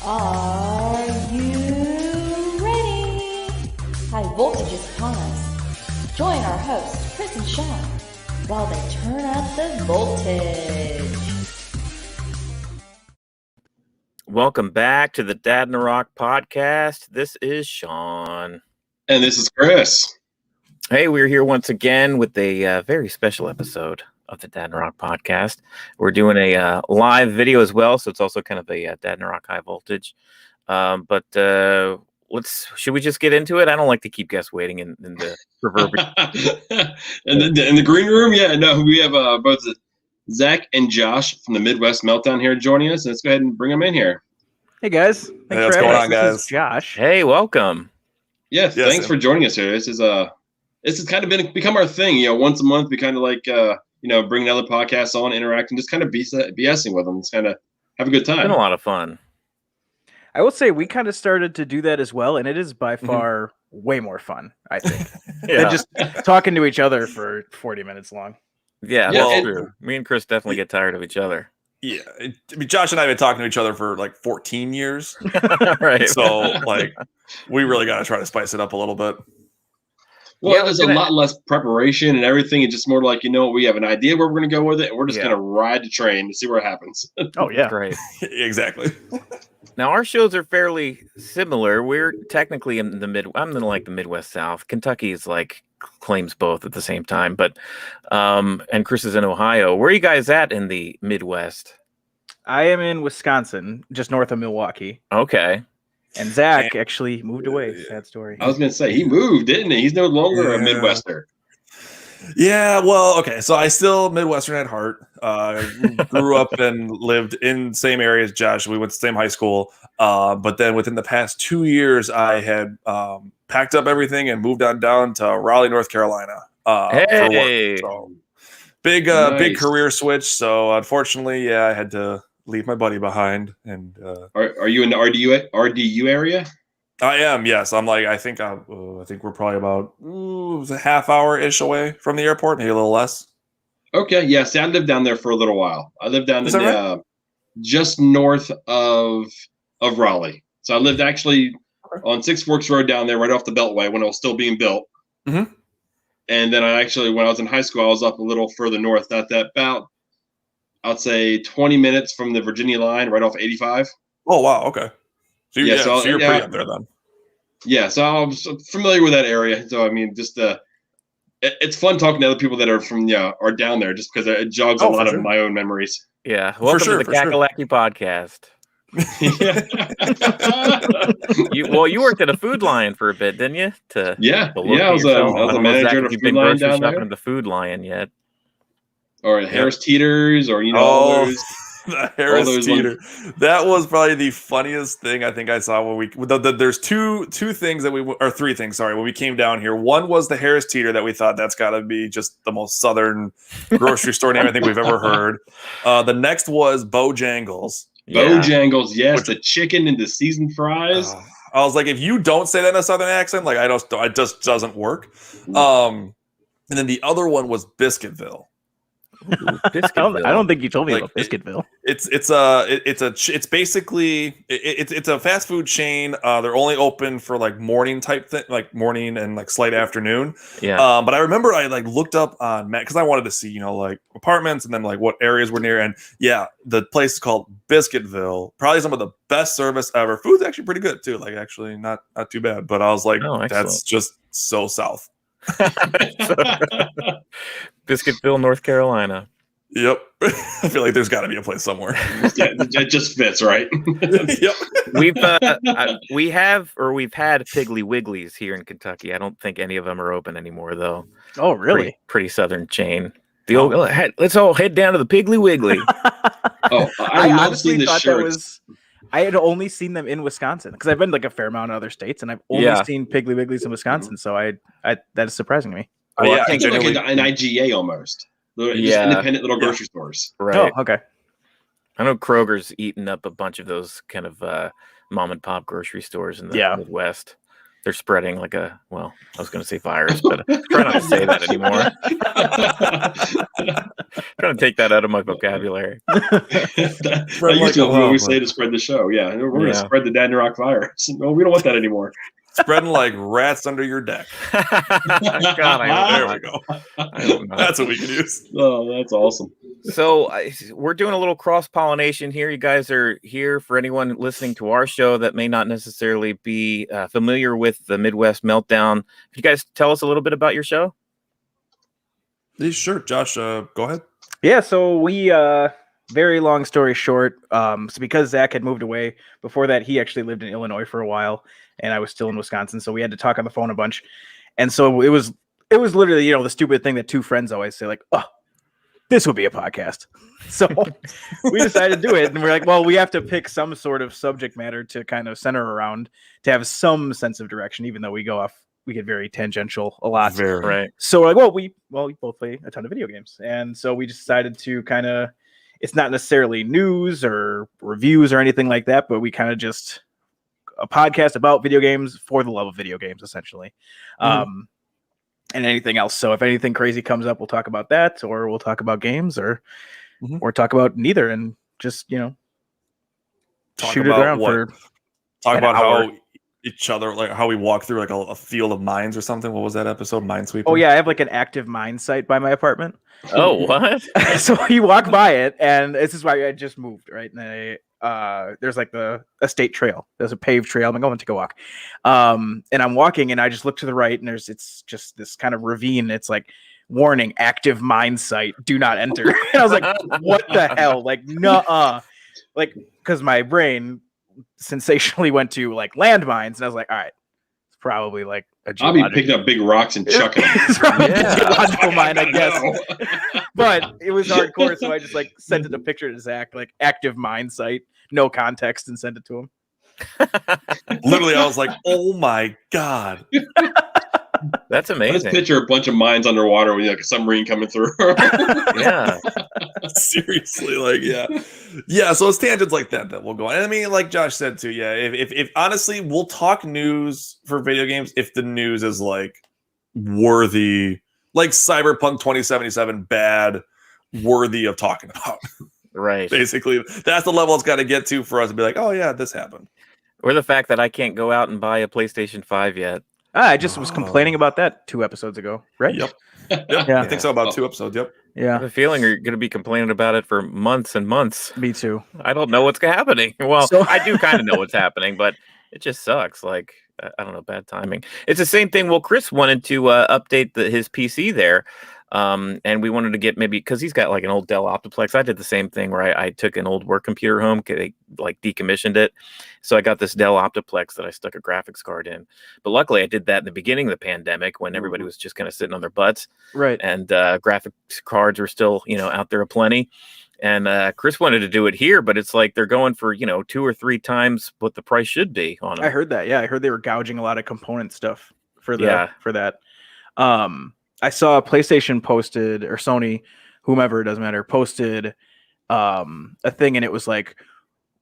Are you ready? High voltage is upon us. Join our hosts, Chris and Shaun, while they turn up the voltage. Welcome back to the Dadnarok podcast. This is Shaun. And this is Chris. Hey, we're here once again with a very special episode of the Dadnarok podcast. We're doing a live video as well, so it's also kind of a Dadnarok high voltage. Should we just get into it? I don't like to keep guests waiting in the proverbial. in the green room, yeah. No, we have both Zach and Josh from the Midwest Meltdown here joining us. Let's go ahead and bring them in here. Hey guys, Hey, what's going on, guys? This is Josh. Hey, welcome. Yeah, thanks for joining us here. This has kind of become our thing. You know, once a month we kind of like bring another podcast on, interact, and just kind of BSing with them. It's kind of have a good time. It's been a lot of fun. I will say we kind of started to do that as well, and it is by far way more fun, I think, than just talking to each other for 40 minutes long. Yeah, that's true. Me and Chris definitely get tired of each other. Yeah, I mean, Josh and I have been talking to each other for like 14 years. Right. So, like, we really got to try to spice it up a little bit. Well, there's a lot less preparation and everything. It's just more like, we have an idea where we're going to go with it, and we're just going to ride the train to see where it happens. Oh, yeah. Great. Exactly. Now, our shows are fairly similar. We're technically in the I'm in like the Midwest South. Kentucky is like claims both at the same time, but and Chris is in Ohio. Where are you guys at in the Midwest? I am in Wisconsin, just north of Milwaukee. Okay. And Zach actually moved away. Sad story. I was going to say, he moved, didn't he? He's no longer a Midwester. Yeah, well, okay. So I still Midwestern at heart. Grew up and lived in the same area as Josh. We went to the same high school. But then within the past 2 years, I had packed up everything and moved on down to Raleigh, North Carolina. Hey, for work. So big career switch. So unfortunately, I had to leave my buddy behind. And are you in the RDU area? I am, yes. I'm like, I think we're probably about a half hour ish away from the airport, maybe a little less. Okay, yeah. See, I lived down there for a little while. I lived down in just north of Raleigh. So I lived actually on Six Forks Road down there, right off the Beltway when it was still being built. Mm-hmm. And then when I was in high school, I was up a little further north. About I'd say 20 minutes from the Virginia line, right off 85. Oh wow, okay. So you're pretty up there then. Yeah, so I'm familiar with that area. So I mean, just it's fun talking to other people that are down there, just because it jogs a lot of my own mememories. Yeah, welcome to the Kakalaki podcast. You worked at a Food Lion for a bit, didn't you? I was a manager at a Food Lion down there. Shopping at the Food Lion yet? Or Harris Teeters, or all those. The Harris Teeter. That was probably the funniest thing I think I saw when there's two things that three things, sorry, when we came down here. One was the Harris Teeter that we thought that's got to be just the most southern grocery store name I think we've ever heard. The next was Bojangles. Bojangles, yes, the chicken and the seasoned fries. I was like, if you don't say that in a southern accent, like it just doesn't work. And then the other one was Biscuitville. I don't think you told me about Biscuitville. It's basically a fast food chain. They're only open for like morning type thing, like morning and like slight afternoon. Yeah. But I remember I like looked up on Matt because I wanted to see like apartments and then like what areas were near. And yeah, the place is called Biscuitville. Probably some of the best service ever. Food's actually pretty good too. Like actually not too bad. But I was like, that's just so south. Biscuitville, North Carolina. Yep. I feel like there's got to be a place somewhere. It just fits, right? Yep. We've had Piggly Wigglies here in Kentucky. I don't think any of them are open anymore, though. Oh, really? Pretty southern chain. Let's all head down to the Piggly Wiggly. I honestly thought that was. I had only seen them in Wisconsin because I've been like a fair amount in other states, and I've only seen Piggly Wigglies in Wisconsin. So that is surprising me. I think it's like an IGA almost. Just independent little grocery stores. Right. Oh, okay. I know Kroger's eaten up a bunch of those kind of mom and pop grocery stores in the Midwest. They're spreading like I was going to say virus, but try not to say that anymore. Trying to take that out of my vocabulary. that used to be what we say to spread the show. Yeah, we're going to spread the Dadnarok virus. No, we don't want that anymore. Spreading like rats under your deck. God, there we go. That's what we can use. Oh, that's awesome. So we're doing a little cross-pollination here. You guys are here for anyone listening to our show that may not necessarily be familiar with the Midwest Meltdown. Could you guys tell us a little bit about your show? Sure, Josh, go ahead. Yeah, so we, very long story short, so because Zach had moved away, before that he actually lived in Illinois for a while, and I was still in Wisconsin, so we had to talk on the phone a bunch. And so it was literally, the stupid thing that two friends always say, like, oh, this would be a podcast. So we decided to do it, and we're like, well, we have to pick some sort of subject matter to kind of center around to have some sense of direction, even though we get very tangential a lot. Right. So we're like, we both play a ton of video games. And so we decided to kind of, it's not necessarily news or reviews or anything like that, but we kind of just a podcast about video games for the love of video games, essentially. And anything else. So if anything crazy comes up, we'll talk about that, or we'll talk about games, or talk about neither, and just, shoot it around talk about how each other, like how we walk through like a field of mines or something. What was that episode? Minesweeper? Oh yeah, I have like an active mine site by my apartment. Oh, what? So you walk by it, and this is why I just moved, right? And there's like the estate trail. There's a paved trail. I'm like, I'm gonna take a walk. And I'm walking, and I just look to the right, and it's just this kind of ravine. It's like, warning, active mine site, do not enter. And I was like, what the hell? Like, nuh-uh. Like, because my brain sensationally went to like landmines, and I was like, all right, it's probably like a geological. I'll be picking up big rocks and chucking them. It's probably a geological mine, I guess. But it was hardcore, so I just like sent it a picture to Zach, like active mine site, no context, and sent it to him. Literally, I was like, oh my God. That's amazing. Let's picture a bunch of mines underwater with like a submarine coming through. Yeah. Seriously, like, yeah. So it's tangents like that we'll go on. And I mean, like Josh said too, yeah. If honestly, we'll talk news for video games if the news is like worthy, like Cyberpunk 2077 bad, worthy of talking about. Right. Basically, that's the level it's got to get to for us to be like, oh yeah, this happened. Or the fact that I can't go out and buy a PlayStation 5 yet. I just was complaining about that 2 episodes ago, right? Yep. Yeah, I think so. About 2 episodes. Yep. Yeah. I have a feeling you're going to be complaining about it for months and months. Me too. I don't know what's happening. Well, I do kind of know what's happening, but it just sucks. Like, I don't know, bad timing. It's the same thing. Well, Chris wanted to update his PC there. And we wanted to get maybe, because he's got like an old Dell Optiplex. I did the same thing where I took an old work computer home, they like decommissioned it. So I got this Dell Optiplex that I stuck a graphics card in. But luckily I did that in the beginning of the pandemic when everybody was just kind of sitting on their butts. Right. And graphics cards were still, out there aplenty. And Chris wanted to do it here, but it's like they're going for, 2 or 3 times what the price should be on them. I heard that. Yeah, I heard they were gouging a lot of component stuff for that. I saw PlayStation posted, or Sony, whomever, it doesn't matter, posted a thing, and it was like,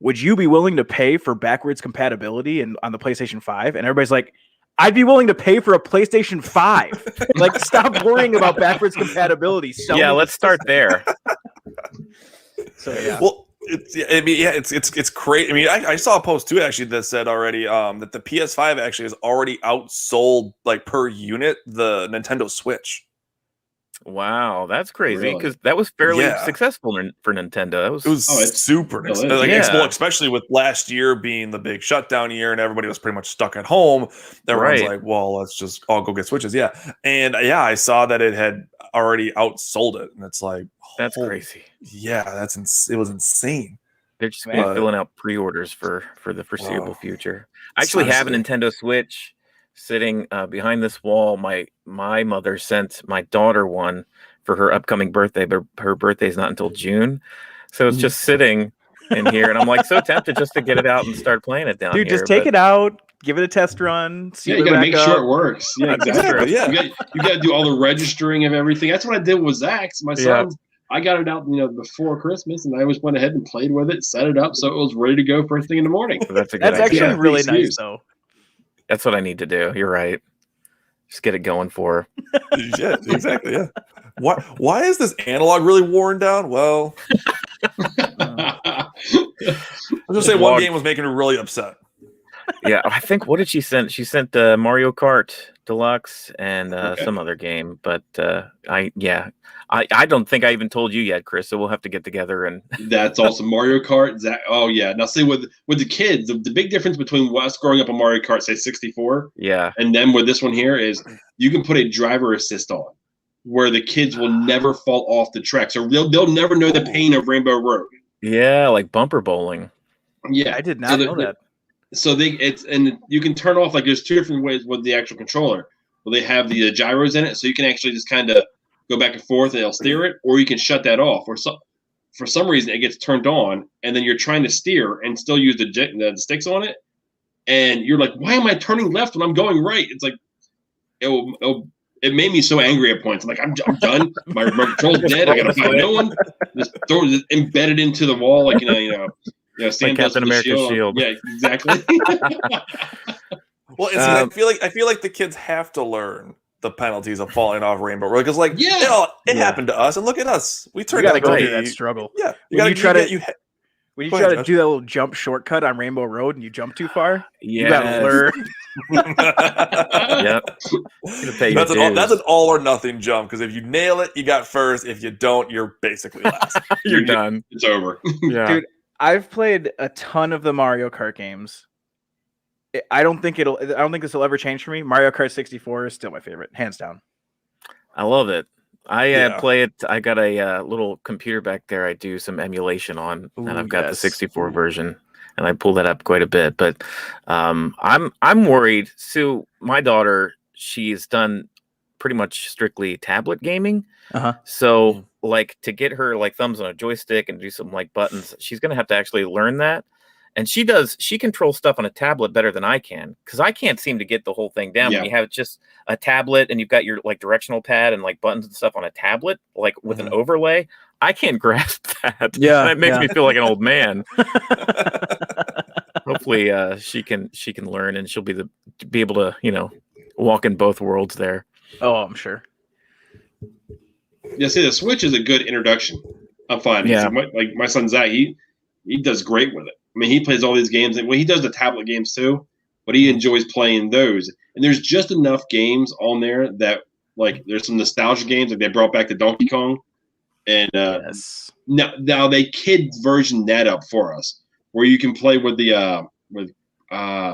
would you be willing to pay for backwards compatibility on the PlayStation 5? And everybody's like, I'd be willing to pay for a PlayStation 5. Like, stop worrying about backwards compatibility. Yeah, let's start there. So yeah. Well, it's great. I mean, I saw a post too actually that said already that the PS5 actually has already outsold, like, per unit, the Nintendo Switch. Wow, that's crazy, because that was fairly successful for Nintendo. It was super well, especially with last year being the big shutdown year and everybody was pretty much stuck at home. Everyone's like, well, let's just all go get Switches. Yeah. And I saw that it had already outsold it, and it's like, that's crazy. Yeah, it was insane. They're just filling out pre-orders for the foreseeable future. I actually have a Nintendo Switch sitting behind this wall. My mother sent my daughter one for her upcoming birthday, but her birthday's not until June, so it's just sitting in here, and I'm like so tempted just to get it out and start playing it down here. Dude, just take it out, give it a test run. See you gotta make sure it works. Yeah, exactly. Yeah, you gotta do all the registering of everything. That's what I did with Zach's. My son, I got it out, before Christmas, and I just went ahead and played with it, set it up so it was ready to go first thing in the morning. That's idea. Actually really nice, though. That's what I need to do. You're right. Just get it going for her. Yeah, exactly. Yeah. Why is this analog really worn down? Well, I'll just say one game was making her really upset. Yeah, I think, what did she send? She sent Mario Kart Deluxe and some other game, but I don't think I even told you yet, Chris. So we'll have to get together and. That's awesome, Mario Kart. Oh yeah. Now see with the kids, the big difference between us growing up on Mario Kart, say 64, and then with this one here is you can put a driver assist on, where the kids will never fall off the track, so they'll never know the pain of Rainbow Road. Yeah, like bumper bowling. Yeah, I did not know that. So and you can turn off, like, there's two different ways with the actual controller. Well, they have the gyros in it, so you can actually just kind of go back and forth and it'll steer it, or you can shut that off. Or for some reason it gets turned on, and then you're trying to steer and still use the sticks on it, and you're like, why am I turning left when I'm going right? It's like it made me so angry at points. I'm like, I'm done. My control's dead. I gotta find no one. Just throw it embedded into the wall, like like Captain America's shield. Yeah, exactly. Well, I feel like the kids have to learn the penalties of falling off Rainbow Road, because it happened to us, and look at us. We turned out to go through that struggle. Yeah, when you try to do that little jump shortcut on Rainbow Road and you jump too far, you gotta learn. Yep. That's an all or nothing jump, because if you nail it, you got first. If you don't, you're basically last. You're done. It's over. Yeah. Dude, I've played a ton of the Mario Kart games. I don't think this will ever change for me. Mario Kart 64 is still my favorite, hands down. I love it. I play it. I got a little computer back there. I do some emulation on, and I've got the 64 version, and I pull that up quite a bit. But I'm worried. Sue, my daughter, she's done pretty much strictly tablet gaming. So like, to get her like thumbs on a joystick and do some like buttons, she's gonna have to actually learn that. And she controls stuff on a tablet better than I can, because I can't seem to get the whole thing down. When you have just a tablet and you've got your like directional pad and like buttons and stuff on a tablet, like with an overlay, I can't grasp that. Yeah, and it makes me feel like an old man. Hopefully, she can learn, and she'll be able to walk in both worlds there. Oh, I'm sure. Yeah, see, the Switch is a good introduction. I'm fine. Yeah. Like my son Zach, he does great with it. I mean, he plays all these games, and he does the tablet games too, but he enjoys playing those. And there's just enough games on there that, like, there's some nostalgia games, like they brought back the Donkey Kong, and now they kids version that up for us, where you can play with the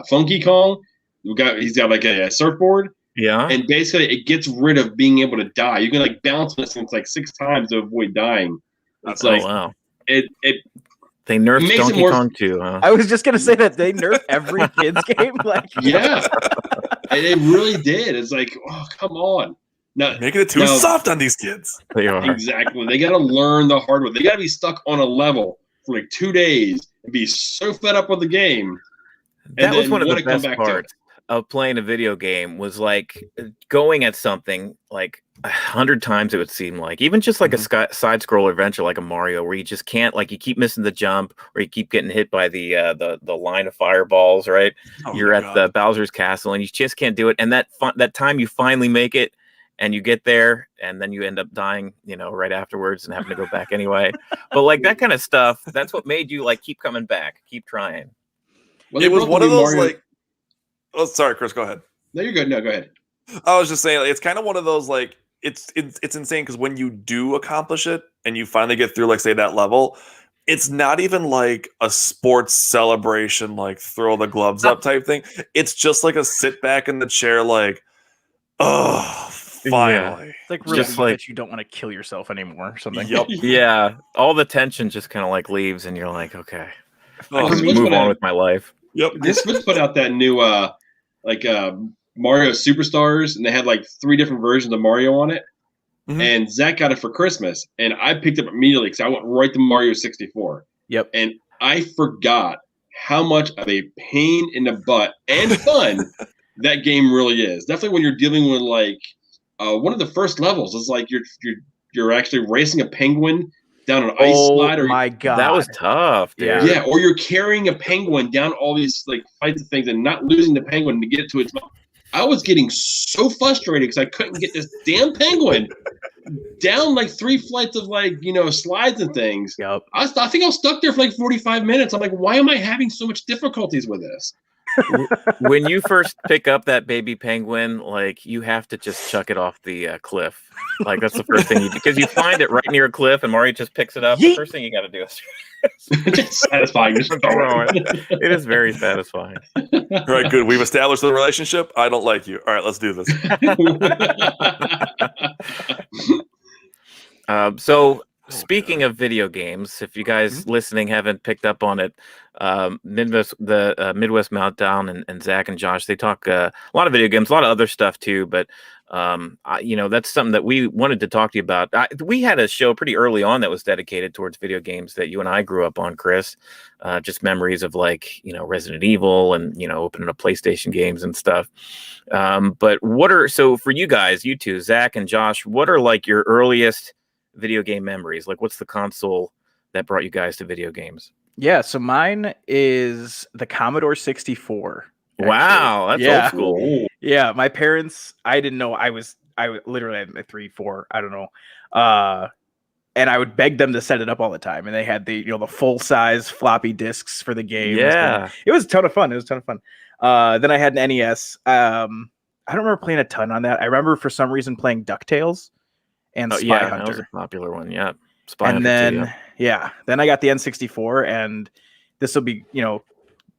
Funky Kong. He's got like a surfboard. Yeah. And basically it gets rid of being able to die. You can like bounce on this thing like 6 times to avoid dying. It's wow. They nerfed Donkey Kong too, huh? I was just gonna say that they nerf every kids game. Like, yeah. And it really did. It's like, oh, come on. Now, making it too soft on these kids. They are. Exactly. They gotta learn the hard way. They gotta be stuck on a level for like 2 days and be so fed up with the game. That was one of the best parts of playing a video game, was like going at something like 100 times, it would seem like, even just like a side scroller adventure like a Mario, where you just can't, like, you keep missing the jump, or you keep getting hit by the line of fireballs, right? You're at the Bowser's castle and you just can't do it, and that time you finally make it and you get there, and then you end up dying, right afterwards, and having to go back anyway. But like that kind of stuff, that's what made you like keep coming back, keep trying. Well, it was one of those like, oh, sorry, Chris, go ahead. No, you're good. No, go ahead. I was just saying, like, it's kind of one of those, like, it's insane, because when you do accomplish it and you finally get through, like, say, that level, it's not even like a sports celebration, like throw the gloves up type thing. It's just like a sit back in the chair, like, oh, finally. Yeah. It's like really just like you don't want to kill yourself anymore or something. Yep. Yeah. All the tension just kind of like leaves, and you're like, okay, I can move on with my life. Yep. This Switch put out that new Mario Superstars, and they had like 3 different versions of Mario on it. And Zach got it for Christmas, and I picked it up immediately because I went right to Mario 64. Yep. And I forgot how much of a pain in the butt and fun that game really is. Definitely when you're dealing with like one of the first levels is like you're actually racing a penguin down an ice slide. Oh my god, that was tough, dude. Yeah, or you're carrying a penguin down all these like fights and things and not losing the penguin to get it to its mouth. I was getting so frustrated because I couldn't get this damn penguin down like 3 flights of like, slides and things. Yep. I think I was stuck there for like 45 minutes. I'm like, why am I having so much difficulties with this? When you first pick up that baby penguin, like you have to just chuck it off the cliff. Like that's the first thing you do, because you find it right near a cliff, and Mario just picks it up. The first thing you got to do is it's satisfying. Just throw it. It is very satisfying. All right, good. We've established the relationship. I don't like you. All right, let's do this. So speaking of video games, if you guys listening haven't picked up on it, Midwest Meltdown and Zach and Josh, they talk a lot of video games, a lot of other stuff too. But that's something that we wanted to talk to you about. We had a show pretty early on that was dedicated towards video games that you and I grew up on, Chris. Just memories of like Resident Evil and opening up PlayStation games and stuff. But so for you guys, you two, Zach and Josh, what are like your earliest video game memories? Like, what's the console that brought you guys to video games? Yeah, so mine is the Commodore 64. Actually. Wow, that's old school. Yeah, my parents, I didn't know I literally had 3, 4, I don't know. And I would beg them to set it up all the time. And they had the full size floppy disks for the games. Yeah. It was a ton of fun. Then I had an NES. I don't remember playing a ton on that. I remember for some reason playing DuckTales and Spy Hunter. That was a popular one. Yeah. Spy Hunter then, then I got the N64, and this will be,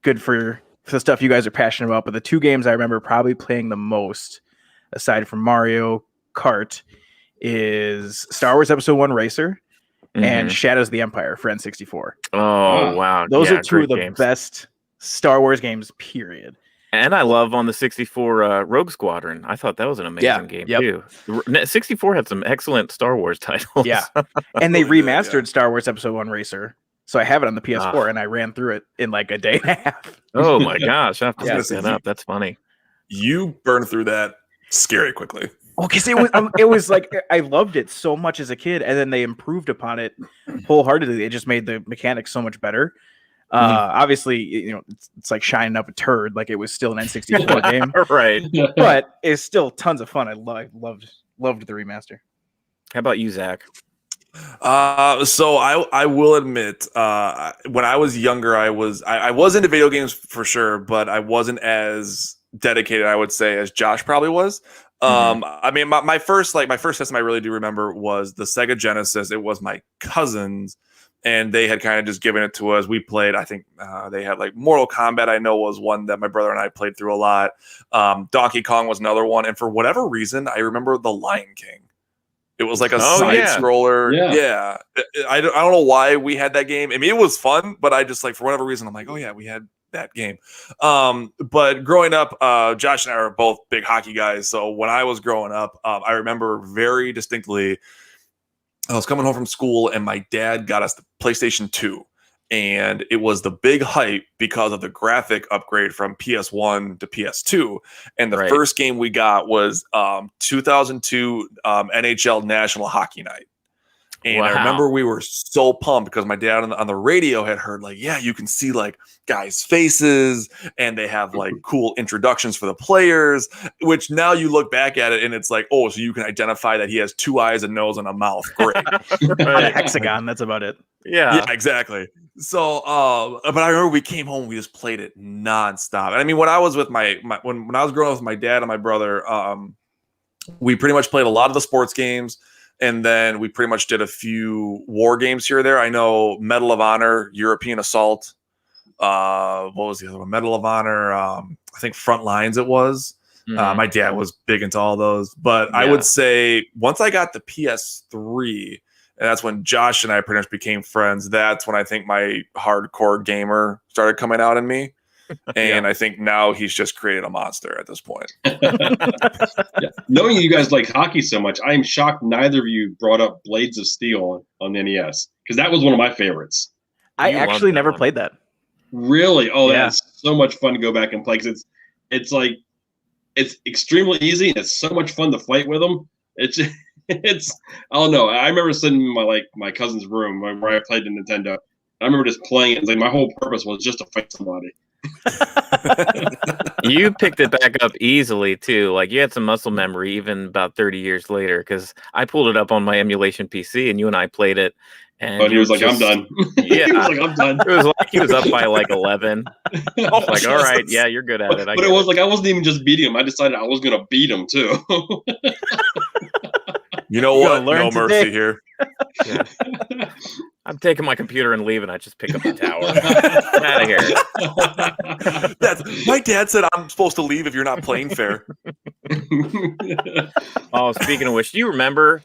good for the stuff you guys are passionate about. But the 2 games I remember probably playing the most, aside from Mario Kart, is Star Wars Episode 1 Racer and Shadows of the Empire for N64. Oh, wow. Those are 2 of the best Star Wars games, period. And I love on the 64 Rogue Squadron. I thought that was an amazing game too. 64 had some excellent Star Wars titles. Yeah. And they remastered Star Wars Episode 1 Racer. So I have it on the PS4 and I ran through it in like a day and a half. Oh my gosh. I have to look that up. That's funny. You burned through that scary quickly. Oh, because it was like I loved it so much as a kid, and then they improved upon it wholeheartedly. It just made the mechanics so much better. Obviously, it's like shining up a turd. Like it was still an N64 game, right? But it's still tons of fun. I loved the remaster. How about you, Zach? So I will admit, when I was younger, I was into video games for sure, but I wasn't as dedicated, I would say, as Josh probably was. I mean, my first system I really do remember was the Sega Genesis. It was my cousin's, and they had kind of just given it to us. We played, I think they had like Mortal Kombat, I know, was one that my brother and I played through a lot. Donkey Kong was another one. And for whatever reason, I remember The Lion King. It was like a side scroller. Yeah. I don't know why we had that game. I mean, it was fun, but I just for whatever reason, I'm like, oh yeah, we had that game. But growing up, Josh and I are both big hockey guys. So when I was growing up, I remember very distinctly, I was coming home from school and my dad got us the PlayStation 2. And it was the big hype because of the graphic upgrade from PS1 to PS2. And the first game we got was 2002 NHL National Hockey Night. And I remember we were so pumped because my dad on the radio had heard you can see guys' faces and they have cool introductions for the players, which now you look back at it and it's like, oh, so you can identify that he has 2 eyes, a nose, and a mouth. Great. A hexagon. That's about it. Yeah, exactly. So, but I remember we came home, we just played it nonstop. And I mean, when I was with when I was growing up with my dad and my brother, we pretty much played a lot of the sports games. And then we pretty much did a few war games here or there. I know Medal of Honor, European Assault. What was the other one? Medal of Honor. I think Front Lines it was. My dad was big into all those. But I would say once I got the PS3, and that's when Josh and I pretty much became friends, that's when I think my hardcore gamer started coming out in me. And I think now he's just created a monster at this point. Knowing you guys like hockey so much, I am shocked neither of you brought up Blades of Steel on the NES, because that was one of my favorites. I actually never played that. Really? Oh, that's so much fun to go back and play, because it's extremely easy and it's so much fun to fight with them. It's I don't know. I remember sitting in my cousin's room where I played the Nintendo. I remember just playing it. It's my whole purpose was just to fight somebody. You picked it back up easily too. Like you had some muscle memory even about 30 years later, because I pulled it up on my emulation PC and you and I played it. And But he was like, I'm done. Yeah. He was like, I'm done. It was like he was up by like 11. Oh, Like, all right, yeah, you're good at it. But it was like I wasn't even just beating him. I decided I was gonna beat him too. You know what? No mercy here. Yeah. I'm taking my computer and leaving. I just pick up the tower. Out of here. My dad said I'm supposed to leave if you're not playing fair. Oh, speaking of which, do you remember?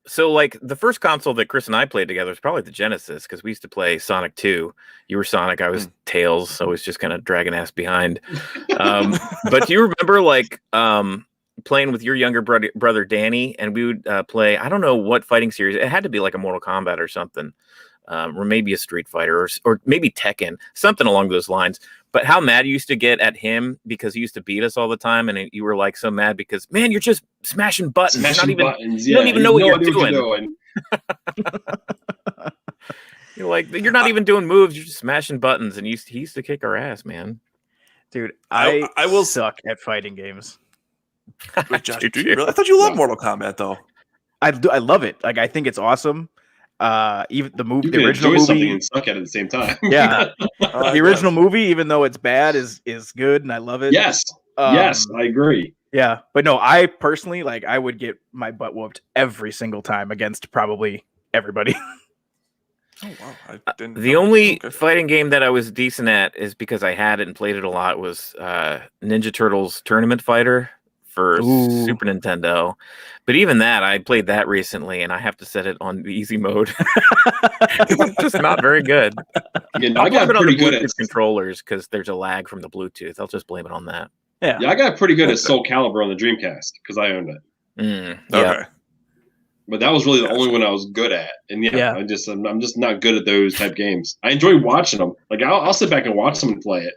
So like the first console that Chris and I played together was probably the Genesis, because we used to play Sonic 2. You were Sonic, I was Tails, so I was just kind of dragging ass behind. But do you remember like playing with your younger brother Danny, and we would play, I don't know what fighting series, it had to be like a Mortal Kombat or something, or maybe a Street Fighter, or maybe Tekken, something along those lines. But how mad you used to get at him because he used to beat us all the time, and you were like so mad because, man, you're just smashing buttons. You don't even know what you're doing. You're like, you're not even doing moves. You're just smashing buttons, and he used to kick our ass, man. Dude, I will suck at fighting games. Wait, Josh, do you really? I thought you loved Mortal Kombat though. I love it. Like I think it's awesome. Even the movie, You the can original enjoy movie, something and suck at it at the same time. Yeah, the original movie, even though it's bad, is good, and I love it. Yes, yes, I agree. Yeah, but no, I personally like I would get my butt whooped every single time against probably everybody. Oh wow! The only fighting game that I was decent at is because I had it and played it a lot was Ninja Turtles Tournament Fighter for Super Nintendo. But even that, I played that recently, and I have to set it on the easy mode. I'm just not very good. Yeah, no, I got pretty good at controllers because there's a lag from the Bluetooth. I'll just blame it on that. Yeah, I got pretty good at Soul Calibur on the Dreamcast because I owned it. Okay. But that was really the only one I was good at, and I'm just not good at those type games. I enjoy watching them. Like I'll sit back and watch someone play it,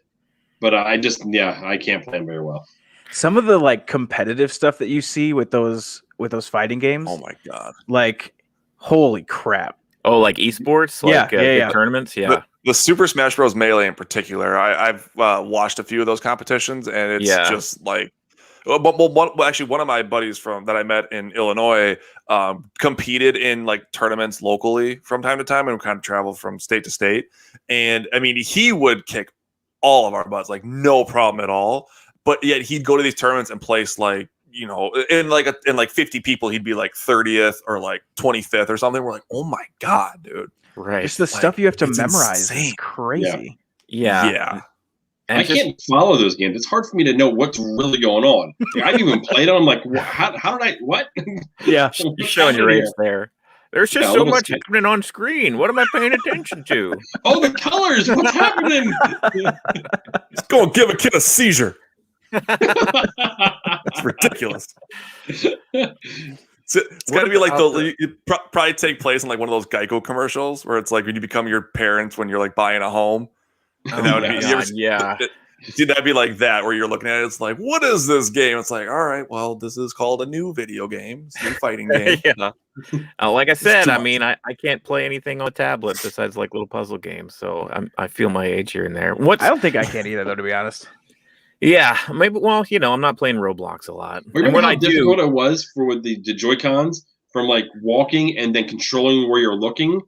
but I can't play them very well. Some of the like competitive stuff that you see with those fighting games. Oh my god! Like, holy crap! Oh, like esports, like tournaments. Yeah, the Super Smash Bros. Melee in particular. I've watched a few of those competitions, and it's just like. Actually, one of my buddies that I met in Illinois competed in like tournaments locally from time to time, and kind of traveled from state to state. And I mean, he would kick all of our butts, like no problem at all. But yet he'd go to these tournaments and place like, you know, in like 50 people, he'd be like 30th or like 25th or something. We're like, oh my god, dude! Right, just the stuff you have to memorize is crazy. Yeah. And I can't follow those games. It's hard for me to know what's really going on. Like, I haven't even played them. I'm like, how did I, what? Yeah. You're showing your age there. There's just so much happening on screen. What am I paying attention to? Oh, the colors. What's happening? Let's go and give a kid a seizure. It's ridiculous. It's got to be like you probably take place in like one of those Geico commercials where it's like when you become your parents when you're like buying a home. And that would be, see, that'd be like that where you're looking at it. It's like, what is this game? It's like, all right, well, this is called a new video game, it's a new fighting game. Like I said, I mean, I can't play anything on a tablet besides like little puzzle games. So I feel my age here and there. I don't think I can either, though, to be honest. Yeah, maybe. Well, you know, I'm not playing Roblox a lot. Remember how difficult it was for the Joy-Cons from like walking and then controlling where you're looking?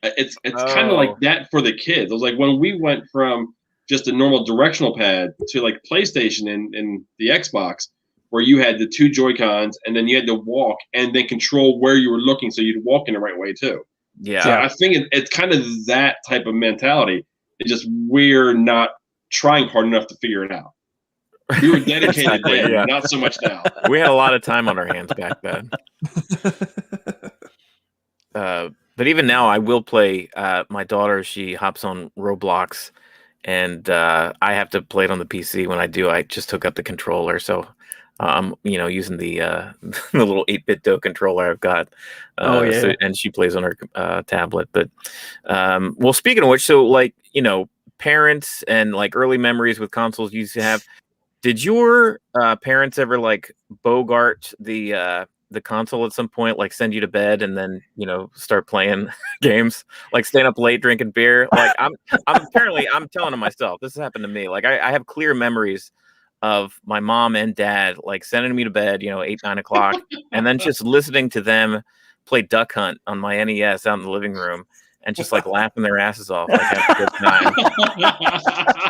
It's kind of like that for the kids. It was like when we went from just a normal directional pad to like PlayStation and the Xbox, where you had the two Joy-Cons and then you had to walk and then control where you were looking so you'd walk in the right way too. Yeah. So I think it's kind of that type of mentality. It's just we're not trying hard enough to figure it out. We were dedicated then, not so much now. We had a lot of time on our hands back then. But even now, I will play. My daughter, she hops on Roblox, and I have to play it on the PC. When I do, I just hook up the controller. So I'm, using the the little 8-bit controller I've got. And she plays on her tablet. But well, speaking of which, so like parents and like early memories with consoles you used to have. Did your parents ever like bogart the the console at some point, like send you to bed and then, you know, start playing games, like staying up late drinking beer. Like I'm telling on myself, this has happened to me. Like I have clear memories of my mom and dad like sending me to bed, you know, 8-9 o'clock, and then just listening to them play Duck Hunt on my NES out in the living room and just like laughing their asses off, like having a good time.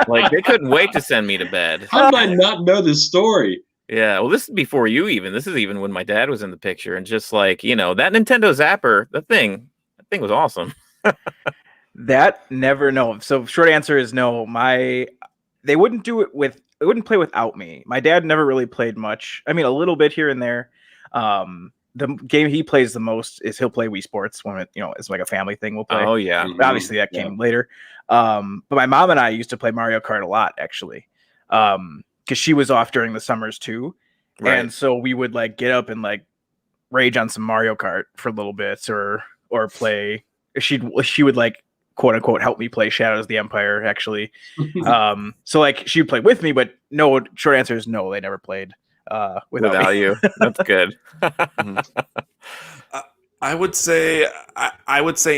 Like they couldn't wait to send me to bed. How did I not know this story? Yeah, well, this is before you even. This is even when my dad was in the picture, and just like, you know, that Nintendo Zapper, that thing was awesome. That never no. So short answer is no. They wouldn't do it with. They wouldn't play without me. My dad never really played much. I mean, a little bit here and there. The game he plays the most is he'll play Wii Sports when it, you know, it's like a family thing. We'll play. Oh yeah, but obviously that came later. But my mom and I used to play Mario Kart a lot, actually, because she was off during the summers too, and so we would like get up and like rage on some Mario Kart for little bits, or play. She would like quote unquote help me play Shadows of the Empire, actually. So like she would play with me, but no. Short answer is no. They never played without you. That's good. I would say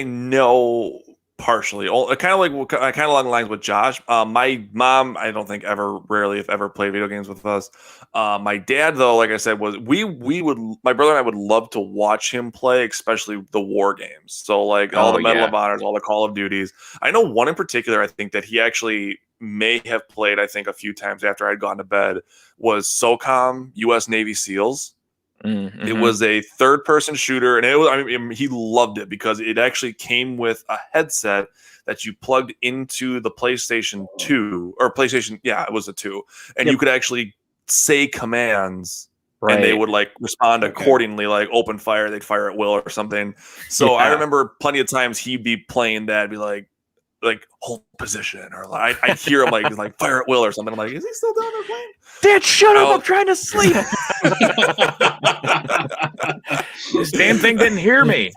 no, partially. Kind of along the lines with Josh. My mom, I don't think rarely if ever played video games with us. My dad, though, like I said, was we would, my brother and I would love to watch him play, especially the war games. So like all the Medal of Honors, all the Call of Duties. I know one in particular, I think that he actually may have played, I think a few times after I'd gone to bed, was SOCOM US Navy SEALs. Mm-hmm. It was a third-person shooter, and it was, I mean, he loved it because it actually came with a headset that you plugged into the PlayStation 2 or PlayStation. Yeah, it was a 2, and you could actually say commands, and they would like respond accordingly, like open fire, they'd fire at will or something. So I remember plenty of times he'd be playing that, be like hold position, or like I'd hear him like fire at will or something. I'm like, is he still down there playing? Dad, shut up! I'm trying to sleep. This damn thing didn't hear me.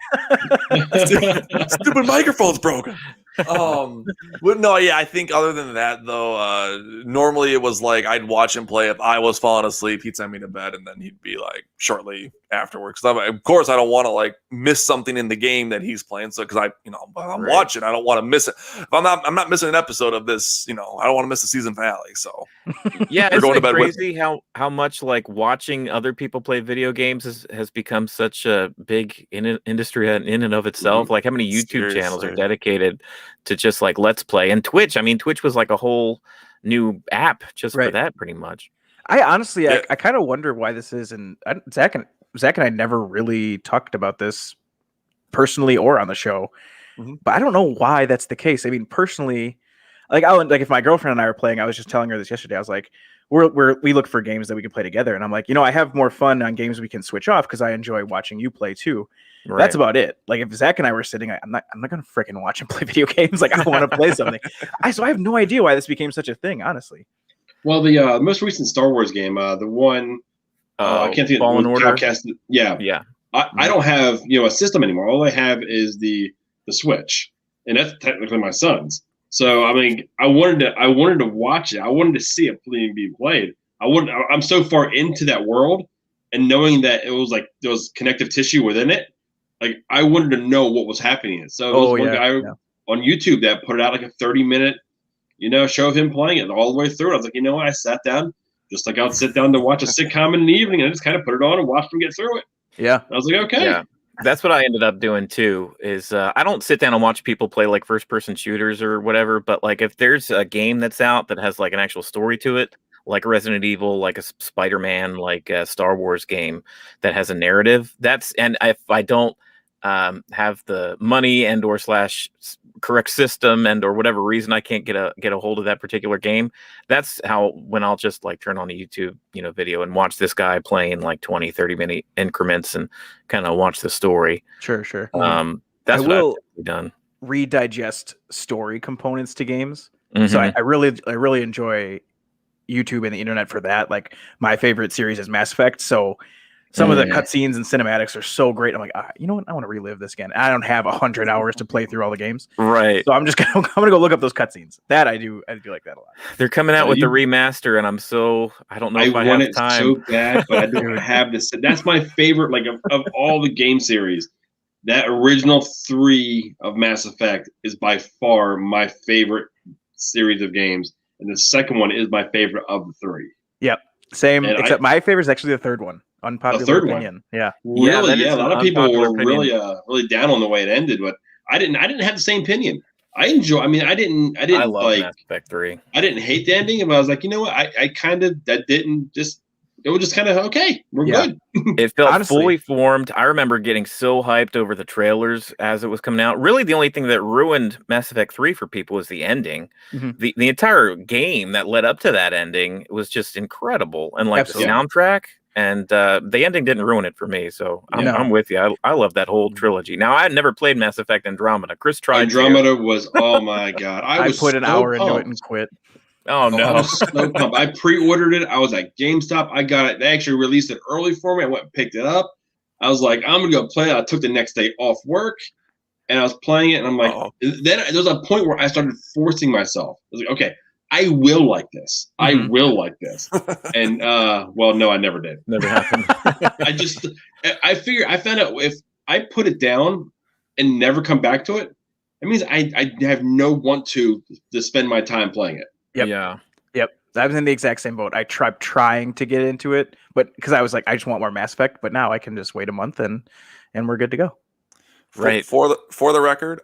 Stupid microphone's broken. But no, yeah, I think other than that though, normally it was like I'd watch him play. If I was falling asleep, he'd send me to bed, and then he'd be like shortly afterwards. Of course, I don't want to like miss something in the game that he's playing. So because I'm watching, I don't want to miss it. If I'm not missing an episode of this, I don't want to miss the season finale. So yeah, it's like crazy how much like watching other people play video games has become such a big industry in and of itself. Like how many YouTube channels are dedicated to just like let's play, and Twitch. I mean, Twitch was like a whole new app just for that, pretty much. I honestly, I kind of wonder why this is, and Zach and I never really talked about this personally or on the show, but I don't know why that's the case. I mean, personally, like if my girlfriend and I were playing, I was just telling her this yesterday. I was like, we look for games that we can play together, and I'm like, I have more fun on games we can switch off because I enjoy watching you play too. Right. That's about it. Like if Zach and I were sitting, I'm not gonna freaking watch him play video games. Like I want to play something. So I have no idea why this became such a thing, honestly. Well, the most recent Star Wars game, the one I can't think of Fallen Order. Yeah. I don't have a system anymore. All I have is the Switch, and that's technically my son's. So I mean, I wanted to watch it. I wanted to see it being played. I'm so far into that world, and knowing that it was like there was connective tissue within it. Like I wanted to know what was happening. So there was one guy on YouTube that put out like a 30-minute, show of him playing it all the way through. I was like, what? I sat down just like I'd sit down to watch a sitcom in the evening, and I just kind of put it on and watched him get through it. Yeah, I was like, okay. Yeah. That's what I ended up doing too. Is I don't sit down and watch people play like first-person shooters or whatever, but like if there's a game that's out that has like an actual story to it, like Resident Evil, like a Spider-Man, like a Star Wars game that has a narrative, and if I don't have the money and or / correct system and or whatever reason I can't get a hold of that particular game, that's when I'll just like turn on a YouTube video and watch this guy playing like 20-30 minute increments and kind of watch the story. Sure. That's what I've done. Redigest story components to games. So I really enjoy YouTube and the internet for that. Like my favorite series is Mass Effect, so Some of the cutscenes and cinematics are so great. I'm like, you know what? I want to relive this again. I don't have 100 hours to play through all the games, Right? So I'm gonna go look up those cutscenes. That I do like that a lot. They're coming out with the remaster, and I don't know if I want have it time. so bad, but I don't have this. That's my favorite. Like of all the game series, that original 3 of Mass Effect is by far my favorite series of games, and the second one is my favorite of the 3. Yep, same. And except my favorite is actually the third one. Unpopular opinion. One. Yeah. Really? Yeah. A lot of people were really down on the way it ended, but I didn't have the same opinion. I didn't I love like Mass Effect 3. I didn't hate the ending, but I was like, you know what? It was just kind of okay. We're good. It felt fully formed. I remember getting so hyped over the trailers as it was coming out. Really, the only thing that ruined Mass Effect 3 for people was the ending. Mm-hmm. The entire game that led up to that ending was just incredible, and like the soundtrack. And the ending didn't ruin it for me, so I'm with you. I love that whole trilogy. Now, I had never played Mass Effect Andromeda. Chris tried. Andromeda was, oh my god! I put an hour into it and quit. Oh no! I was so pumped. I pre-ordered it. I was at GameStop. I got it. They actually released it early for me. I went and picked it up. I was like, I'm gonna go play it. I took the next day off work, and I was playing it. And I'm like, Then there was a point where I started forcing myself. I was like, okay, I will like this. I will like this. And well, no, I never did. Never happened. I found out if I put it down and never come back to it, it means I have no want to spend my time playing it. Yep. Yeah. Yep. I was in the exact same boat. I tried trying to get into it, but because I was like, I just want more Mass Effect. But now I can just wait a month and we're good to go. Right. For the record,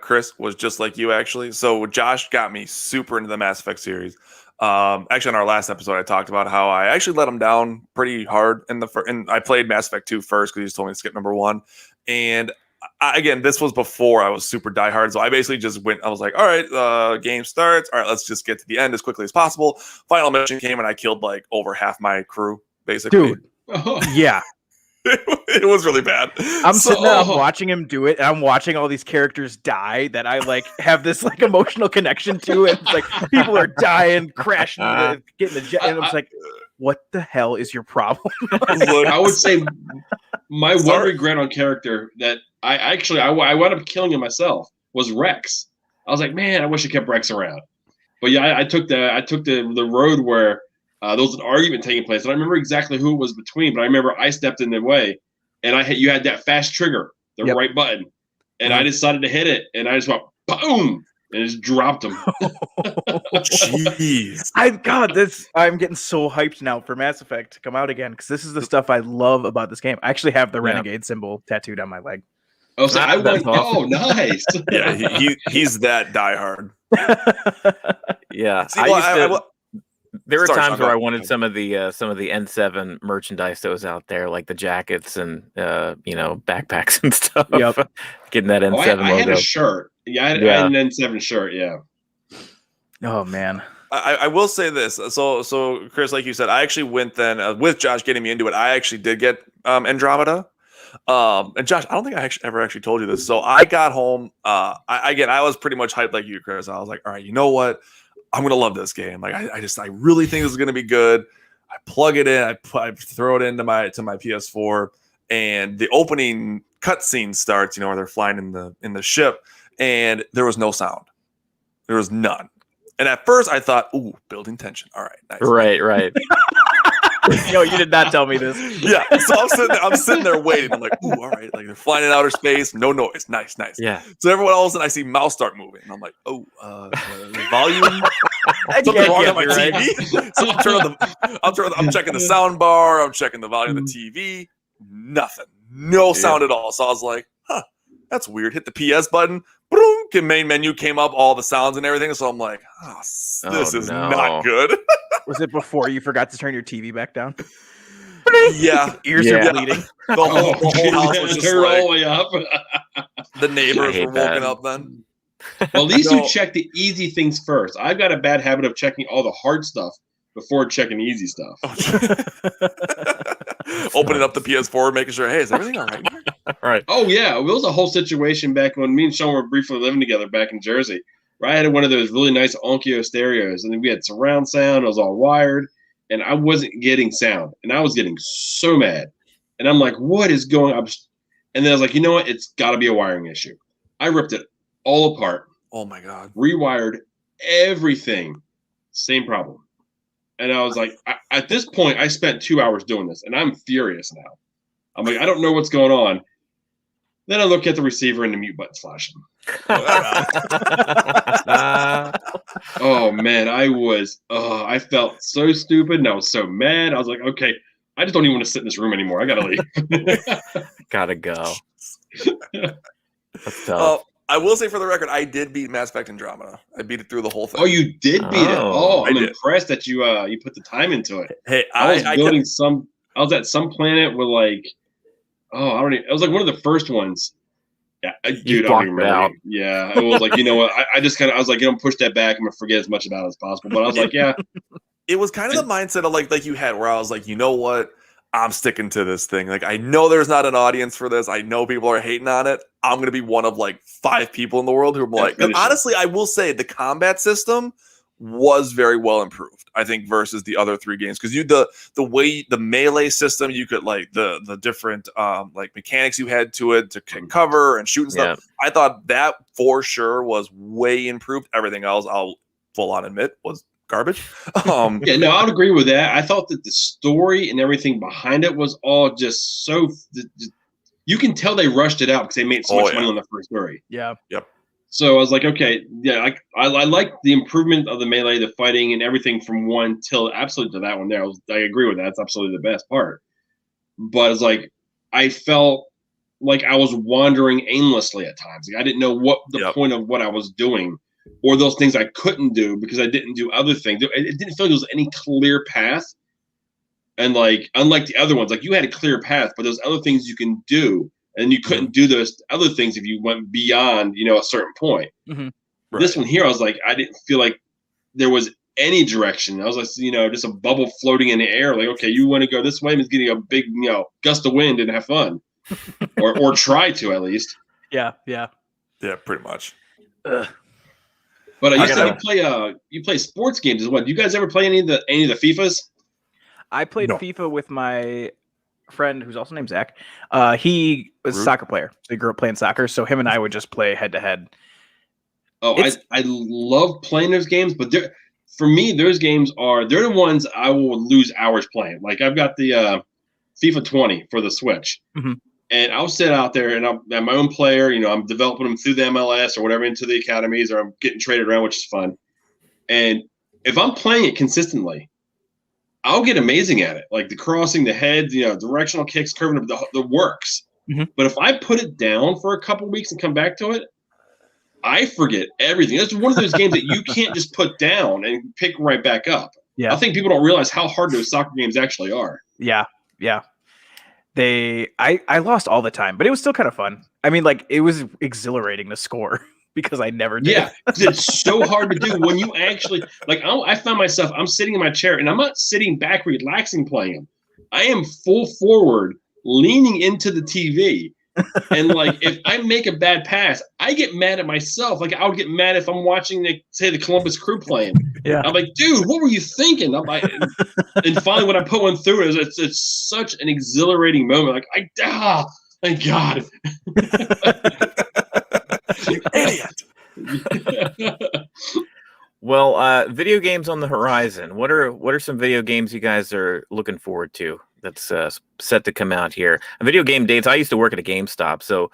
Chris was just like you actually. So Josh got me super into the Mass Effect series. Actually, in our last episode, I talked about how I actually let him down pretty hard and I played Mass Effect 2 first because he just told me to skip number 1. And again, this was before I was super diehard, so I basically just went. I was like, all right, game starts. All right, let's just get to the end as quickly as possible. Final mission came, and I killed like over half my crew, basically. Dude, yeah. It was really bad. I'm sitting there, I'm watching him do it, and I'm watching all these characters die that I like have this like emotional connection to, and it's like people are dying, crashing, getting the jet, and I'm just like, what the hell is your problem? I would say my one regret on character that I wound up killing him myself was Rex. I was like, man, I wish I kept Rex around. But yeah, I took the road where there was an argument taking place. I don't remember exactly who it was between, but I remember I stepped in the way, and you had that fast trigger, the right button, and I decided to hit it, and I just went boom, and just dropped him. Jeez, I'm getting so hyped now for Mass Effect to come out again because this is the stuff I love about this game. I actually have the Renegade symbol tattooed on my leg. Oh, so oh, nice. Yeah, he's that diehard. Yeah, See, there were times where I wanted some of the N7 merchandise that was out there, like the jackets and backpacks and stuff. Yep. Getting that N7 logo. I had a shirt. Yeah, I had an N7 shirt. Yeah. Oh man. I will say this. So Chris, like you said, I actually went then with Josh getting me into it. I actually did get Andromeda. And Josh, I don't think I ever told you this. So I got home. I was pretty much hyped like you, Chris. I was like, all right, you know what? I'm gonna love this game. Like I really think this is gonna be good. I plug it in. I throw it into my PS4, and the opening cutscene starts. Where they're flying in the ship, and there was no sound. There was none. And at first, I thought, "Ooh, building tension. All right, nice." Right. Yo, you did not tell me this. Yeah, so I'm sitting there waiting. I'm like, ooh, all right. Like they're flying in outer space, no noise. Nice. Yeah. So all of a sudden I see mouse start moving. And I'm like, oh, the volume. Something wrong on my TV. So I'm checking the sound bar. I'm checking the volume of the TV. Nothing. No sound at all. So I was like, huh, that's weird. Hit the PS button. Boom. Main menu came up, all the sounds and everything. So I'm like, this is not good. Was it before you forgot to turn your TV back down? Yeah. Ears are bleeding. The whole house was just like, all the way up. The neighbors were woken up then. Well, at least you check the easy things first. I've got a bad habit of checking all the hard stuff before checking the easy stuff. Opening up the PS4, making sure, hey, is everything all right? Right. Oh, yeah. It was a whole situation back when me and Shaun were briefly living together back in Jersey. I had one of those really nice Onkyo stereos, and we had surround sound. It was all wired, and I wasn't getting sound, and I was getting so mad. And I'm like, what is going on? And then I was like, you know what? It's got to be a wiring issue. I ripped it all apart. Oh my God. Rewired everything. Same problem. And I was like, at this point, I spent 2 hours doing this, and I'm furious now. I'm like, I don't know what's going on. Then I look at the receiver, and the mute button's flashing. Oh man, I felt so stupid, and I was so mad. I was like, okay, I just don't even want to sit in this room anymore. I gotta leave. Gotta go. That's tough. I will say for the record, I did beat Mass Effect Andromeda. I beat it through the whole thing. Oh, you did beat it. Oh, I'm did. impressed that you put the time into it. Hey, I was at some planet with like, it was like one of the first ones. Yeah, dude, I don't even remember. Yeah, it was like, you know what? I just I was like, push that back. I'm gonna forget as much about it as possible. But I was like, yeah. It was kind of the mindset of like you had, where I was like, you know what? I'm sticking to this thing. Like, I know there's not an audience for this. I know people are hating on it. I'm going to be one of like 5 people in the world who are like, and honestly, I will say the combat system was very well improved, I think, versus the other 3 games. Because the way the melee system, you could like the different like mechanics you had to it to cover and shoot and stuff. Yeah. I thought that for sure was way improved. Everything else, I'll full on admit, was garbage. Yeah, no, I would agree with that. I thought that the story and everything behind it was all just so. You can tell they rushed it out because they made so much money on the first story. Yeah. Yep. So I was like, okay, yeah, I like the improvement of the melee, the fighting, and everything from 1 till absolutely to that one there. I agree with that. That's absolutely the best part. But it's like I felt like I was wandering aimlessly at times. Like I didn't know what the point of what I was doing. Or those things I couldn't do because I didn't do other things. It didn't feel like there was any clear path. And like, unlike the other ones, like you had a clear path, but there's other things you can do, and you couldn't do those other things if you went beyond, a certain point. Mm-hmm. Right. This one here, I was like, I didn't feel like there was any direction. I was like, just a bubble floating in the air. Like, okay, you want to go this way, it's getting a big, gust of wind and have fun, or try to at least. Yeah, pretty much. But you said you play sports games as well. Do you guys ever play any of the FIFAs? I played FIFA with my friend who's also named Zach. He was a soccer player. So he grew up playing soccer. So him and I would just play head to head. Oh, I love playing those games, but for me, those games they're the ones I will lose hours playing. Like I've got the FIFA 20 for the Switch. Mm-hmm. And I'll sit out there and I'm my own player, I'm developing them through the MLS or whatever into the academies, or I'm getting traded around, which is fun. And if I'm playing it consistently, I'll get amazing at it. Like the crossing, the head, directional kicks, curving, the works. Mm-hmm. But if I put it down for a couple weeks and come back to it, I forget everything. That's one of those games that you can't just put down and pick right back up. Yeah. I think people don't realize how hard those soccer games actually are. Yeah. I lost all the time, but it was still kind of fun. I mean, like it was exhilarating to score because I never did. Yeah, it's so hard to do when you actually I found myself, I'm sitting in my chair and I'm not sitting back relaxing playing them. I am full forward leaning into the TV. And like if I make a bad pass, I get mad at myself. Like I would get mad if I'm watching the Columbus Crew playing. Yeah, I'm like, dude, what were you thinking? I'm like, and finally when I put one through, it's such an exhilarating moment. Like thank God. You idiot. Well, video games on the horizon. What are some video games you guys are looking forward to that's set to come out here? Video game dates. I used to work at a GameStop, so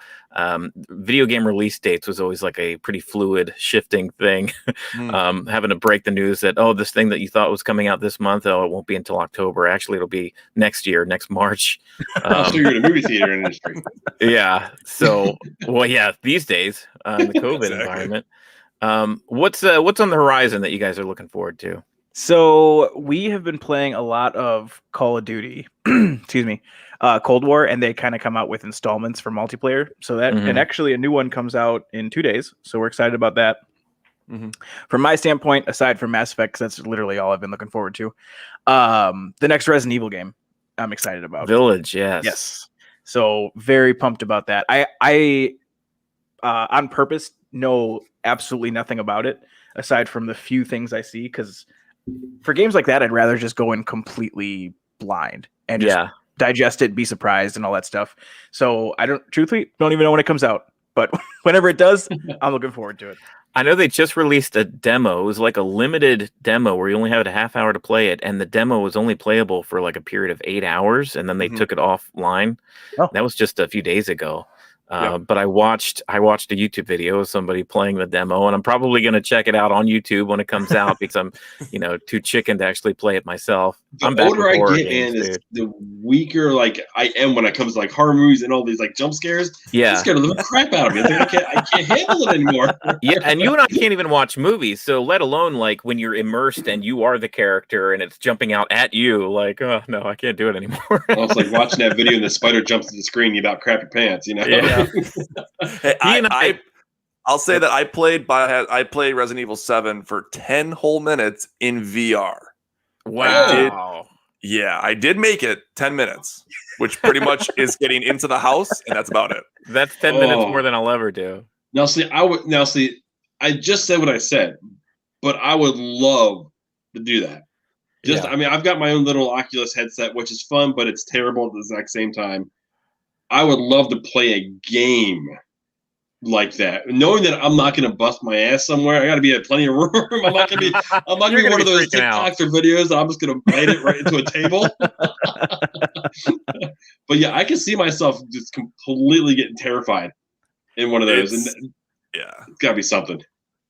video game release dates was always like a pretty fluid, shifting thing. Having to break the news that, this thing that you thought was coming out this month, it won't be until October. Actually, it'll be next year, next March. So you're in the movie theater industry. Yeah. So, these days in the COVID environment. What's on the horizon that you guys are looking forward to? So we have been playing a lot of Call of Duty, Cold War, and they kind of come out with installments for multiplayer. So that, and actually a new one comes out in 2 days. So we're excited about that. Mm-hmm. From my standpoint, aside from Mass Effect, 'cause that's literally all I've been looking forward to. The next Resident Evil game I'm excited about. Village, yes. Yes. So very pumped about that. I on purpose know absolutely nothing about it aside from the few things I see, because for games like that, I'd rather just go in completely blind and just digest it, be surprised, and all that stuff. So I truthfully don't even know when it comes out, but whenever it does, I'm looking forward to it. I know they just released a demo. It was like a limited demo where you only had a half hour to play it, and the demo was only playable for like a period of 8 hours, and then they took it offline. Oh. That was just a few days ago. But I watched a YouTube video of somebody playing the demo, and I'm probably going to check it out on YouTube when it comes out because I'm, too chicken to actually play it myself. The older I get, man, the weaker like I am when it comes to like horror movies and all these like jump scares. Yeah, it's scared the living crap out of me. I can't handle it anymore. Yeah, and you and I can't even watch movies, so let alone like when you're immersed and you are the character and it's jumping out at you. Like, oh no, I can't do it anymore. Well, it's like watching that video and the spider jumps to the screen. You about crap your pants, Yeah. Hey, I'll say that I played Resident Evil 7 for 10 whole minutes in VR. Wow. I did make it 10 minutes, which pretty much is getting into the house, and that's about it. That's 10 minutes more than I'll ever do. I just said what I said, but I would love to do that. I mean, I've got my own little Oculus headset, which is fun, but it's terrible at the exact same time. I would love to play a game like that, knowing that I'm not going to bust my ass somewhere. I got to be at plenty of room. I'm not going to be one of those TikToks or videos that I'm just going to bite it right into a table. But yeah, I can see myself just completely getting terrified in one of those. It's got to be something.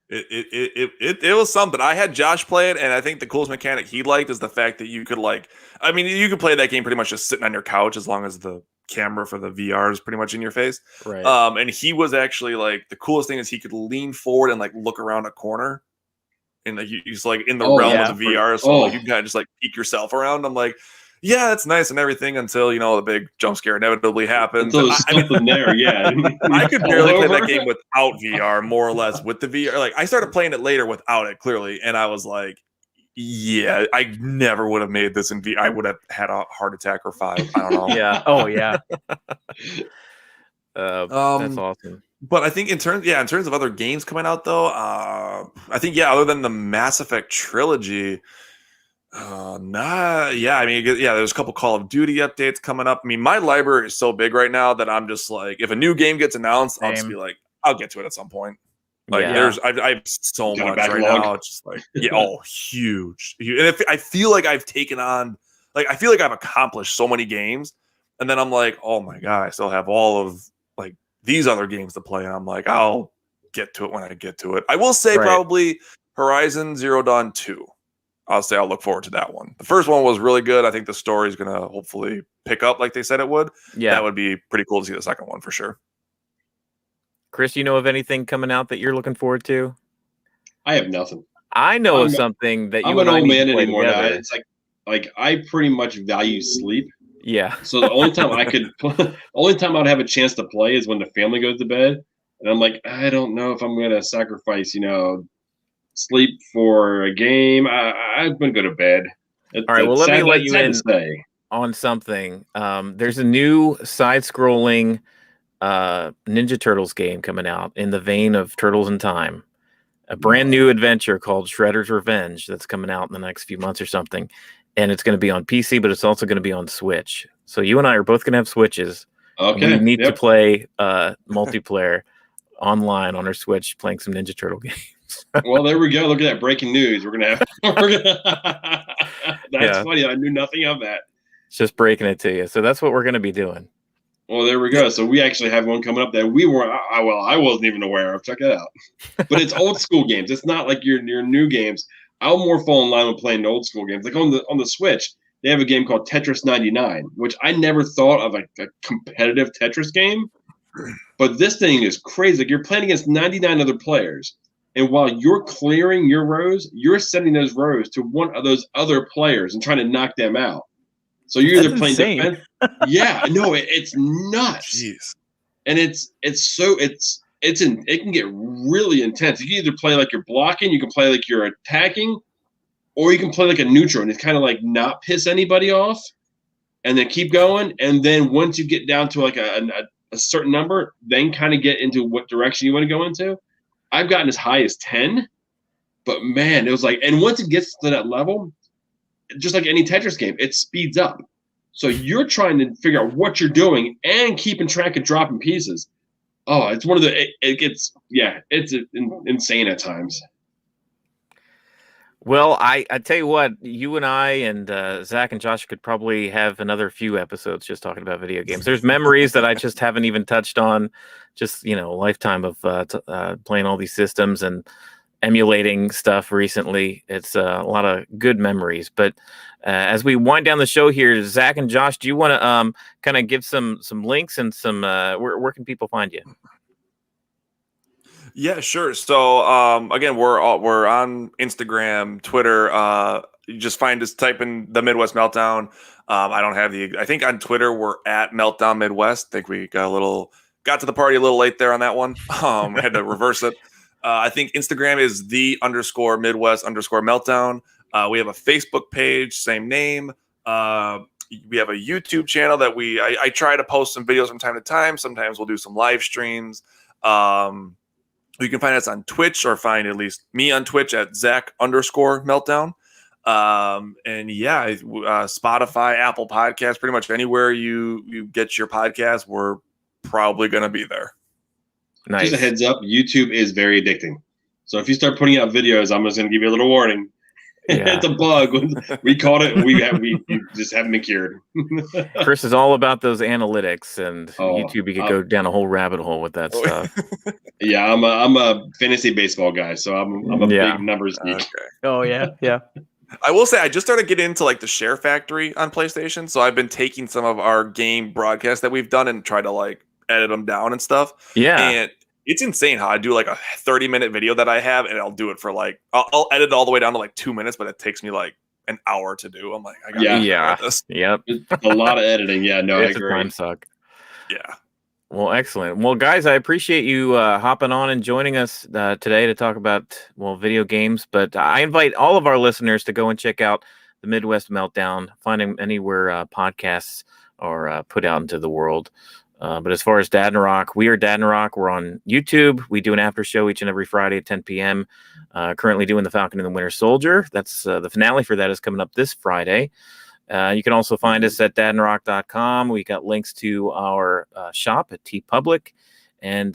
It was something. I had Josh play it, and I think the coolest mechanic he liked is the fact that you could you could play that game pretty much just sitting on your couch as long as the camera for the VR is pretty much in your face. Right. And he was actually like, the coolest thing is he could lean forward and like look around a corner, and like he's like in the realm of the VR, so like, you can kind of just like peek yourself around. I'm like, yeah, that's nice and everything until the big jump scare inevitably happens. I could barely play that game without VR, more or less with the VR. Like I started playing it later without it, clearly, and I was like, yeah, I never would have made this in VR. I would have had a heart attack or 5. I don't know. Yeah. Oh yeah. That's awesome. But I think in terms of other games coming out though, I think other than the Mass Effect trilogy. There's a couple Call of Duty updates coming up. I mean, my library is so big right now that I'm just like, if a new game gets announced, I'll just be like, I'll get to it at some point. Like I have so much right now. It's just like, huge. And I feel like I've taken on, like, I feel like I've accomplished so many games, and then I'm like, oh my God, I still have all of like these other games to play, and I'm like, I'll get to it when I get to it. I will say probably Horizon Zero Dawn 2. I'll say I'll look forward to that one. The first one was really good. I think the story is going to hopefully pick up like they said it would. Yeah. That would be pretty cool to see the second one for sure. Chris, you know of anything coming out that you're looking forward to? I have nothing. I know of something that you I'm an old man anymore now. It's like I pretty much value sleep. Yeah. So the only time I'd have a chance to play is when the family goes to bed. And I'm like, I don't know if I'm going to sacrifice, sleep for a game. I'm gonna go to bed. All right, well, let me let you in on something. There's a new side-scrolling Ninja Turtles game coming out in the vein of Turtles in Time. A brand new adventure called Shredder's Revenge that's coming out in the next few months or something, and it's going to be on PC, but it's also going to be on Switch. So you and I are both going to have Switches. Okay. We need to play multiplayer online on our Switch, playing some Ninja Turtle games. Well, there we go. Look at that breaking news. We're gonna have. That's funny. I knew nothing of that. It's just breaking it to you. So that's what we're gonna be doing. Well, there we go. So we actually have one coming up that we were. I wasn't even aware of. Check it out. But it's old school games. It's not like your new games. I'll more fall in line with playing old school games. Like on the Switch, they have a game called Tetris 99, which I never thought of like a competitive Tetris game. But this thing is crazy. Like you're playing against 99 other players. And while you're clearing your rows, you're sending those rows to one of those other players and trying to knock them out. So you're either playing defense. Yeah, no, it's nuts. Jeez. And it can get really intense. You can either play like you're blocking, you can play like you're attacking, or you can play like a neutral and it's kind of like not piss anybody off and then keep going. And then once you get down to like a certain number, then kind of get into what direction you want to go into. I've gotten as high as 10, But man, it was like, and once it gets to that level, just like any Tetris game, it speeds up. So you're trying to figure out what you're doing and keeping track of dropping pieces. Oh, it's one of the, it gets, it's insane at times. Well, I tell you what, you and I and Zach and Josh could probably have another few episodes just talking about video games. There's memories that I just haven't even touched on. Just, a lifetime of playing all these systems and emulating stuff recently. It's a lot of good memories. But as we wind down the show here, Zach and Josh, do you want to kind of give some links and some where can people find you? Yeah, sure. So again, we're on Instagram, Twitter. You just find us, type in the Midwest Meltdown. I think on Twitter we're at Meltdown Midwest. I think we got to the party a little late there on that one. We had to reverse it. I think Instagram is the _Midwest_Meltdown. We have a Facebook page, same name. We have a YouTube channel that I try to post some videos from time to time. Sometimes we'll do some live streams. You can find us on Twitch, or find at least me on Twitch at Zach_Meltdown. Spotify, Apple Podcasts, pretty much anywhere you get your podcast, we're probably going to be there. Nice. Just a heads up, YouTube is very addicting. So if you start putting out videos, I'm just going to give you a little warning. Yeah. It's a bug. We caught it. We just haven't been cured. Chris is all about those analytics, and YouTube. You could go down a whole rabbit hole with that stuff. Yeah, I'm a fantasy baseball guy, so I'm a big numbers geek. Okay. Oh yeah. I will say I just started getting into like the Share Factory on PlayStation, so I've been taking some of our game broadcasts that we've done and try to like edit them down and stuff. Yeah. And it's insane how I do like a 30-minute video that I have, and I'll do it for like, I'll edit it all the way down to like 2 minutes, but it takes me like an hour to do. I'm like, I got this. Yep. It's a lot of editing. Yeah, no, it's I agree. A time suck. Yeah. Well, excellent. Well, guys, I appreciate you hopping on and joining us today to talk about, video games. But I invite all of our listeners to go and check out the Midwest Meltdown, find them anywhere podcasts are put out into the world. But as far as Dadnarok, we are Dadnarok. We're on YouTube. We do an after show each and every Friday at 10 p.m. Currently doing the Falcon and the Winter Soldier. That's the finale for that is coming up this Friday. You can also find us at dadnarok.com. We got links to our shop at TeePublic. And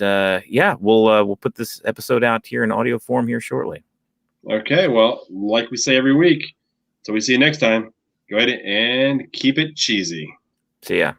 we'll put this episode out here in audio form here shortly. Okay, well, like we say every week, so we see you next time. Go ahead and keep it cheesy. See ya.